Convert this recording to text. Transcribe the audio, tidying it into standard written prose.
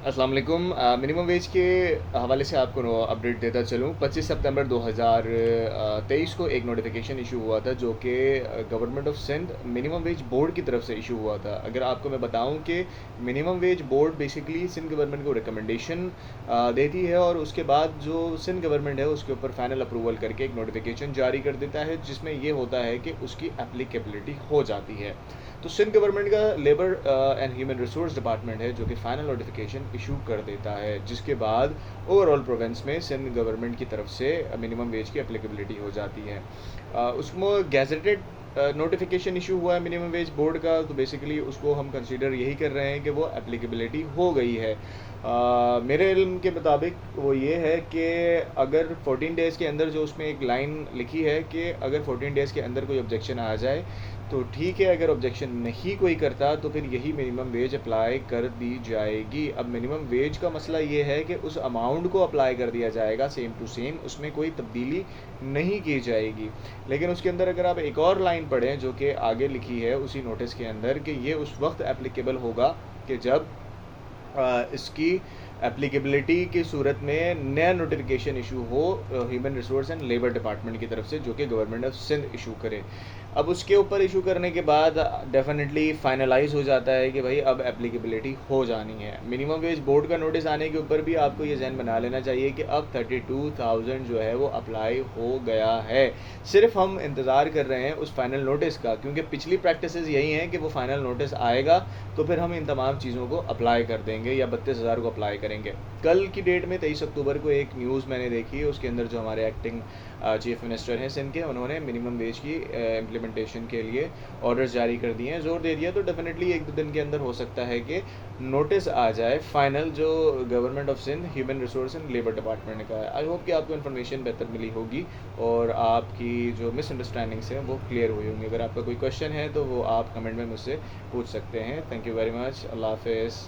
अस्सलाम वालेकुम। Minimum wage के हवाले से आपको अपडेट देता चलूँ। 25 सितंबर 2023 को एक नोटिफिकेशन इशू हुआ था जो कि government of Sindh minimum wage board की तरफ से इशू हुआ था। अगर आपको मैं बताऊं कि minimum wage board basically Sindh government को रिकमेंडेशन देती है और उसके बाद जो सिंध गवर्नमेंट है उसके ऊपर फाइनल अप्रूवल करके एक नोटिफिकेशन जारी कर देता है जिसमें ये होता है कि उसकी एप्लीकेबिलिटी हो जाती है। तो सिंध गवर्नमेंट का labour and human resource department है जो कि फाइनल नोटिफिकेशन इशू कर देता है, जिसके बाद ओवरऑल प्रोविंस में सिंध गवर्नमेंट की तरफ से मिनिमम वेज की एप्लीकेबिलिटी हो जाती है। उसमें गैजेटेड नोटिफिकेशन इशू हुआ है मिनिमम वेज बोर्ड का, तो बेसिकली उसको हम कंसीडर यही कर रहे हैं कि वो एप्लीकेबिलिटी हो गई है। मेरे इल्म के मुताबिक वो ये है कि अगर 14 डेज़ के अंदर, जो उसमें एक लाइन लिखी है कि अगर 14 डेज़ के अंदर कोई ऑब्जेक्शन आ जाए तो ठीक है, अगर ऑब्जेक्शन नहीं कोई करता तो फिर यही मिनिमम वेज अप्लाई कर दी जाएगी। अब मिनिमम वेज का मसला ये है कि उस अमाउंट को अप्लाई कर दिया जाएगा सेम टू सेम, उसमें कोई तब्दीली नहीं की जाएगी। लेकिन उसके अंदर अगर आप एक और लाइन पढ़ें जो कि आगे लिखी है उसी नोटिस के अंदर, कि ये उस वक्त एप्लीकेबल होगा कि जब इसकी एप्लीकेबिलिटी की सूरत में नया नोटिफिकेशन इशू हो human resource and labour department की तरफ से, जो कि गवर्नमेंट ऑफ सिंध इशू करे। अब उसके ऊपर इशू करने के बाद डेफिनेटली फाइनलाइज हो जाता है कि भाई अब एप्लीकेबिलिटी हो जानी है। मिनिमम वेज बोर्ड का नोटिस आने के ऊपर भी आपको ये जहन बना लेना चाहिए कि अब 32,000 जो है वो अप्लाई हो गया है। सिर्फ हम इंतज़ार कर रहे हैं उस फाइनल नोटिस का, क्योंकि पिछली प्रैक्टिसेस यही हैं कि वो फाइनल नोटिस आएगा तो फिर हम इन तमाम चीज़ों को अप्लाई कर देंगे या 32,000 को अप्लाई करेंगे। कल की डेट में 23 अक्टूबर को एक न्यूज़ मैंने देखी है, उसके अंदर जो हमारे एक्टिंग चीफ मिनिस्टर हैं सिंध के, उन्होंने मिनिमम वेज की इम्प्लीमेंटेशन के लिए ऑर्डर्स जारी कर दिए हैं, जोर दे दिया। तो डेफिनेटली एक दो दिन के अंदर हो सकता है कि नोटिस आ जाए फाइनल, जो government of Sindh human resource and labour department का है। आई होप कि आपको इन्फॉर्मेशन बेहतर मिली होगी और आपकी जो मिसअंडरस्टैंडिंग्स हैं वो क्लियर हुई होंगी। अगर आपका कोई क्वेश्चन है तो वो आप कमेंट में मुझसे पूछ सकते हैं। Thank you very much. Allah हाफिज़।